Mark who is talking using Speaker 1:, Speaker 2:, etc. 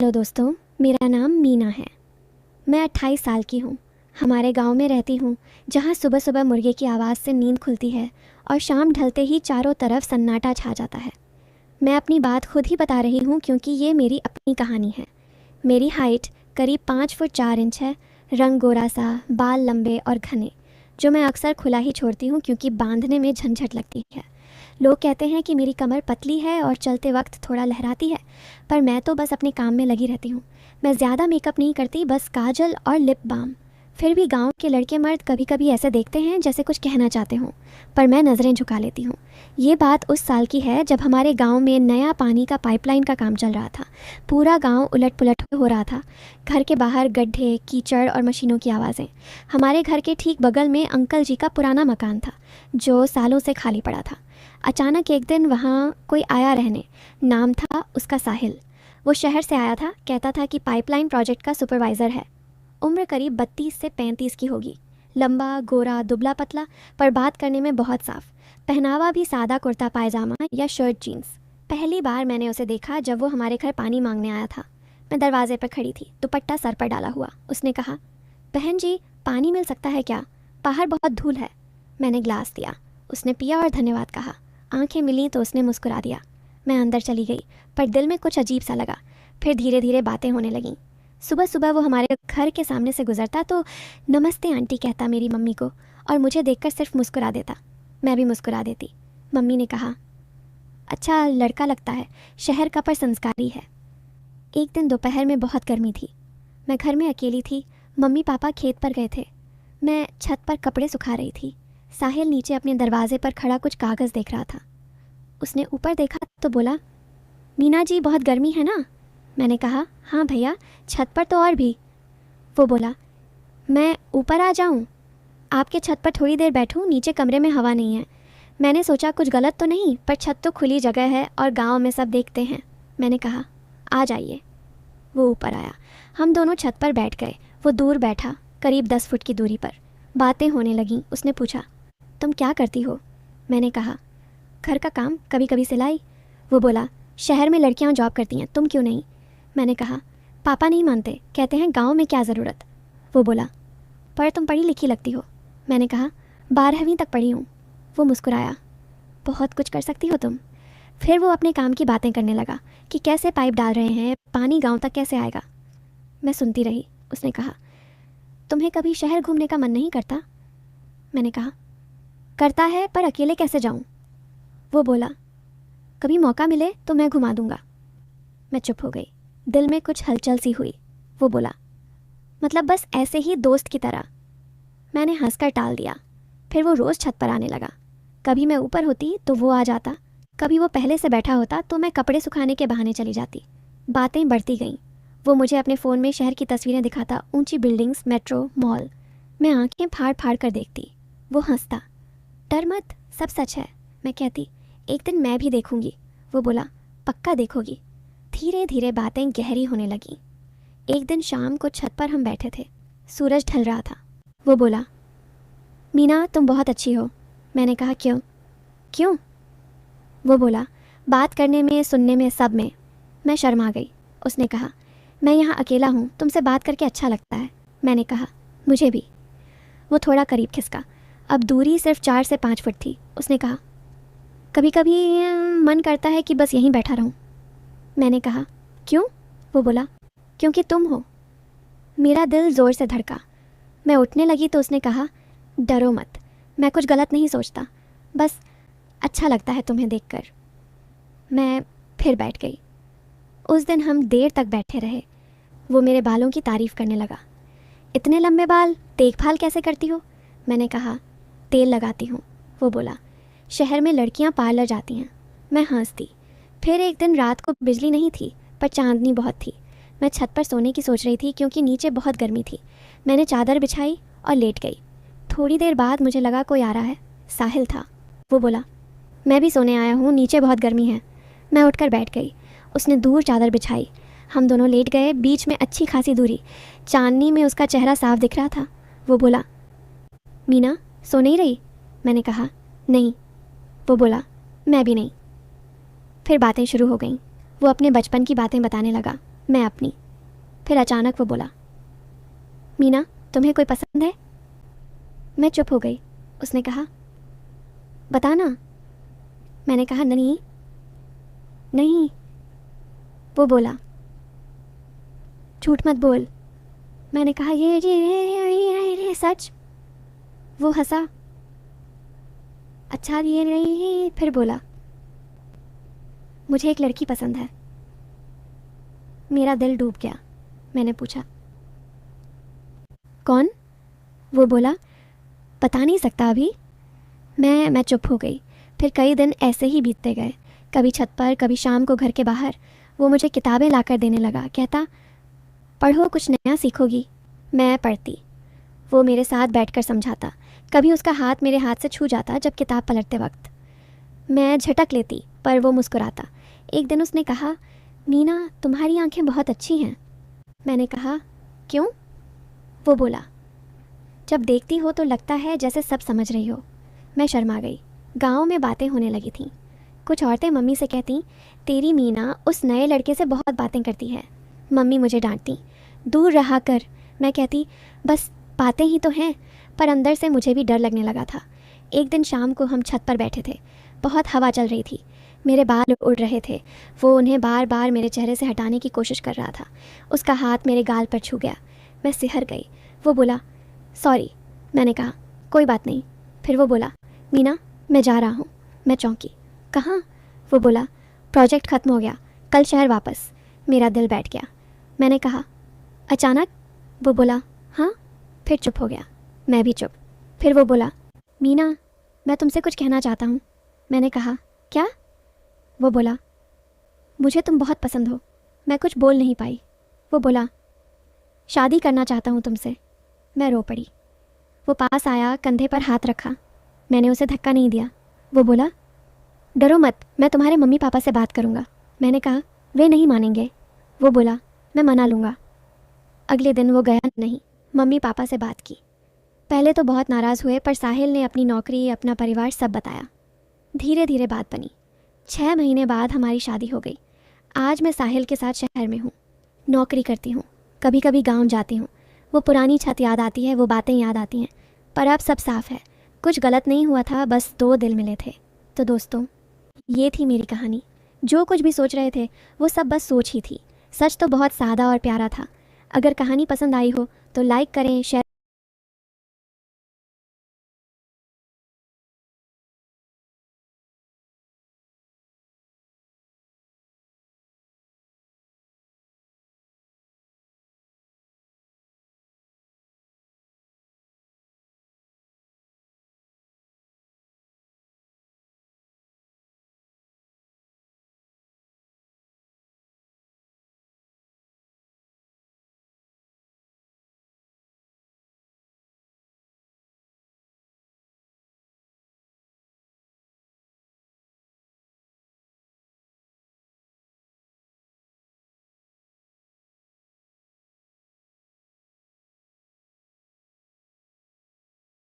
Speaker 1: Hello दोस्तों, मेरा नाम मीना है। मैं 28 साल की हूँ। हमारे गांव में रहती हूँ, जहाँ सुबह सुबह मुर्गे की आवाज़ से नींद खुलती है और शाम ढलते ही चारों तरफ सन्नाटा छा जाता है। मैं अपनी बात खुद ही बता रही हूँ क्योंकि ये मेरी अपनी कहानी है। मेरी हाइट करीब 5 फुट 4 इंच है, रंग गोरा सा, बाल लंबे और घने, जो मैं अक्सर खुला ही छोड़ती हूँ क्योंकि बांधने में झंझट लगती है। लोग कहते हैं कि मेरी कमर पतली है और चलते वक्त थोड़ा लहराती है, पर मैं तो बस अपने काम में लगी रहती हूँ। मैं ज़्यादा मेकअप नहीं करती, बस काजल और लिप बाम। फिर भी गांव के लड़के मर्द कभी कभी ऐसे देखते हैं जैसे कुछ कहना चाहते हों, पर मैं नज़रें झुका लेती हूँ। ये बात उस साल की है जब हमारे गांव में नया पानी का पाइपलाइन का काम चल रहा था। पूरा गांव उलट पुलट हो रहा था। घर के बाहर गड्ढे, कीचड़ और मशीनों की आवाज़ें। हमारे घर के ठीक बगल में अंकल जी का पुराना मकान था, जो सालों से खाली पड़ा था। अचानक एक दिन वहाँ कोई आया रहने। नाम था उसका साहिल। वो शहर से आया था, कहता था कि पाइपलाइन प्रोजेक्ट का सुपरवाइज़र है। उम्र करीब 32 से 35 की होगी। लंबा, गोरा, दुबला पतला, पर बात करने में बहुत साफ। पहनावा भी सादा कुर्ता पायजामा या शर्ट जीन्स। पहली बार मैंने उसे देखा जब वो हमारे घर पानी मांगने आया था। मैं दरवाजे पर खड़ी थी, दुपट्टा सर पर डाला हुआ। उसने कहा, बहन जी, पानी मिल सकता है क्या? बाहर बहुत धूल है। मैंने ग्लास दिया। उसने पिया और धन्यवाद कहा। आंखें मिली तो उसने मुस्कुरा दिया। मैं अंदर चली गई, पर दिल में कुछ अजीब सा लगा। फिर धीरे धीरे बातें होने लगीं। सुबह सुबह वो हमारे घर के सामने से गुजरता तो नमस्ते आंटी कहता मेरी मम्मी को, और मुझे देखकर सिर्फ मुस्कुरा देता। मैं भी मुस्कुरा देती। मम्मी ने कहा, अच्छा लड़का लगता है, शहर का पर संस्कारी है। एक दिन दोपहर में बहुत गर्मी थी। मैं घर में अकेली थी। मम्मी पापा खेत पर गए थे। मैं छत पर कपड़े सुखा रही थी। साहिल नीचे अपने दरवाजे पर खड़ा कुछ कागज़ देख रहा था। उसने ऊपर देखा तो बोला, मीना जी बहुत गर्मी है ना? मैंने कहा, हाँ भैया, छत पर तो और भी। वो बोला, मैं ऊपर आ जाऊं? आपके छत पर थोड़ी देर बैठूं? नीचे कमरे में हवा नहीं है। मैंने सोचा कुछ गलत तो नहीं, पर छत तो खुली जगह है और गांव में सब देखते हैं। मैंने कहा, आ जाइए। वो ऊपर आया। हम दोनों छत पर बैठ गए। वो दूर बैठा, करीब 10 फुट की दूरी पर। बातें होने लगीं। उसने पूछा, तुम क्या करती हो? मैंने कहा, घर का काम, कभी कभी सिलाई। वो बोला, शहर में लड़कियां जॉब करती हैं, तुम क्यों नहीं? मैंने कहा, पापा नहीं मानते, कहते हैं गांव में क्या ज़रूरत। वो बोला, पर तुम पढ़ी लिखी लगती हो। मैंने कहा, 12वीं तक पढ़ी हूँ। वो मुस्कुराया, बहुत कुछ कर सकती हो तुम। फिर वो अपने काम की बातें करने लगा कि कैसे पाइप डाल रहे हैं, पानी गाँव तक कैसे आएगा। मैं सुनती रही। उसने कहा, तुम्हें कभी शहर घूमने का मन नहीं करता? मैंने कहा, करता है, पर अकेले कैसे जाऊं? वो बोला, कभी मौका मिले तो मैं घुमा दूंगा। मैं चुप हो गई। दिल में कुछ हलचल सी हुई। वो बोला, मतलब बस ऐसे ही दोस्त की तरह? मैंने हंसकर टाल दिया। फिर वो रोज़ छत पर आने लगा। कभी मैं ऊपर होती तो वो आ जाता, कभी वो पहले से बैठा होता तो मैं कपड़े सुखाने के बहाने चली जाती। बातें बढ़ती गईं। वो मुझे अपने फ़ोन में शहर की तस्वीरें दिखाता, ऊंची बिल्डिंग्स, मेट्रो, मॉल। मैं आंखें फाड़ फाड़ कर देखती। वो हंसता, डर मत, सब सच है। मैं कहती, एक दिन मैं भी देखूंगी। वो बोला, पक्का देखोगी। धीरे धीरे बातें गहरी होने लगीं। एक दिन शाम को छत पर हम बैठे थे। सूरज ढल रहा था। वो बोला, मीना तुम बहुत अच्छी हो। मैंने कहा, क्यों? क्यों? वो बोला, बात करने में, सुनने में, सब में। मैं शर्मा गई। उसने कहा, मैं यहाँ अकेला हूँ, तुमसे बात करके अच्छा लगता है। मैंने कहा, मुझे भी। वो थोड़ा करीब खिसका। अब दूरी सिर्फ 4 से 5 फुट थी। उसने कहा, कभी कभी मन करता है कि बस यहीं बैठा रहूं। मैंने कहा, क्यों? वो बोला, क्योंकि तुम हो। मेरा दिल ज़ोर से धड़का। मैं उठने लगी तो उसने कहा, डरो मत, मैं कुछ गलत नहीं सोचता, बस अच्छा लगता है तुम्हें देखकर। मैं फिर बैठ गई। उस दिन हम देर तक बैठे रहे। वो मेरे बालों की तारीफ़ करने लगा। इतने लंबे बाल, देखभाल कैसे करती हो? मैंने कहा, तेल लगाती हूँ। वो बोला, शहर में लड़कियाँ पार्लर जाती हैं। मैं हंसती। फिर एक दिन रात को बिजली नहीं थी, पर चांदनी बहुत थी। मैं छत पर सोने की सोच रही थी क्योंकि नीचे बहुत गर्मी थी। मैंने चादर बिछाई और लेट गई। थोड़ी देर बाद मुझे लगा कोई आ रहा है। साहिल था। वो बोला, मैं भी सोने आया हूँ, नीचे बहुत गर्मी है। मैं उठकर बैठ गई। उसने दूर चादर बिछाई। हम दोनों लेट गए, बीच में अच्छी खासी दूरी। चांदनी में उसका चेहरा साफ दिख रहा था। वो बोला, मीना सो नहीं रही? मैंने कहा, नहीं। वो बोला, मैं भी नहीं। फिर बातें शुरू हो गईं। वो अपने बचपन की बातें बताने लगा। मैं अपनी। फिर अचानक वो बोला, मीना तुम्हें कोई पसंद है? मैं चुप हो गई। उसने कहा, बता ना। मैंने कहा, नहीं नहीं। वो बोला, झूठ मत बोल। मैंने कहा, ये सच। वो हंसा, अच्छा ये नहीं। फिर बोला, मुझे एक लड़की पसंद है। मेरा दिल डूब गया। मैंने पूछा, कौन? वो बोला, बता नहीं सकता अभी। मैं चुप हो गई। फिर कई दिन ऐसे ही बीतते गए, कभी छत पर, कभी शाम को घर के बाहर। वो मुझे किताबें लाकर देने लगा, कहता, पढ़ो कुछ नया सीखोगी। मैं पढ़ती, वो मेरे साथ बैठकर समझाता। कभी उसका हाथ मेरे हाथ से छू जाता जब किताब पलटते वक्त। मैं झटक लेती पर वो मुस्कुराता। एक दिन उसने कहा, मीना तुम्हारी आंखें बहुत अच्छी हैं। मैंने कहा, क्यों? वो बोला, जब देखती हो तो लगता है जैसे सब समझ रही हो। मैं शर्मा गई। गांव में बातें होने लगी थीं। कुछ औरतें मम्मी से कहती, तेरी मीना उस नए लड़के से बहुत बातें करती है। मम्मी मुझे डांटती, दूर रहा कर। मैं कहती, बस बातें ही तो हैं। पर अंदर से मुझे भी डर लगने लगा था। एक दिन शाम को हम छत पर बैठे थे। बहुत हवा चल रही थी। मेरे बाल उड़ रहे थे। वो उन्हें बार बार मेरे चेहरे से हटाने की कोशिश कर रहा था। उसका हाथ मेरे गाल पर छू गया। मैं सिहर गई। वो बोला, सॉरी। मैंने कहा, कोई बात नहीं। फिर वो बोला, मीना मैं जा रहा हूँ। मैं चौंकी, कहाँ? वो बोला, प्रोजेक्ट ख़त्म हो गया, कल शहर वापस। मेरा दिल बैठ गया। मैंने कहा, अचानक? वो बोला, हाँ। फिर चुप हो गया। मैं भी चुप। फिर वो बोला, मीना मैं तुमसे कुछ कहना चाहता हूँ। मैंने कहा, क्या? वो बोला, मुझे तुम बहुत पसंद हो। मैं कुछ बोल नहीं पाई। वो बोला, शादी करना चाहता हूँ तुमसे। मैं रो पड़ी। वो पास आया, कंधे पर हाथ रखा। मैंने उसे धक्का नहीं दिया। वो बोला, डरो मत, मैं तुम्हारे मम्मी पापा से बात करूँगा। मैंने कहा, वे नहीं मानेंगे। वो बोला, मैं मना लूँगा। अगले दिन वो गया नहीं। मम्मी पापा से बात की। पहले तो बहुत नाराज़ हुए, पर साहिल ने अपनी नौकरी, अपना परिवार सब बताया। धीरे धीरे बात बनी। 6 महीने बाद हमारी शादी हो गई। आज मैं साहिल के साथ शहर में हूँ, नौकरी करती हूँ। कभी कभी गांव जाती हूँ। वो पुरानी छत याद आती है, वो बातें याद आती हैं। पर अब सब साफ है। कुछ गलत नहीं हुआ था, बस 2 दिल मिले थे। तो दोस्तों, ये थी मेरी कहानी। जो कुछ भी सोच रहे थे वो सब बस सोच ही थी। सच तो बहुत सादा और प्यारा था। अगर कहानी पसंद आई हो तो लाइक करें, शेयर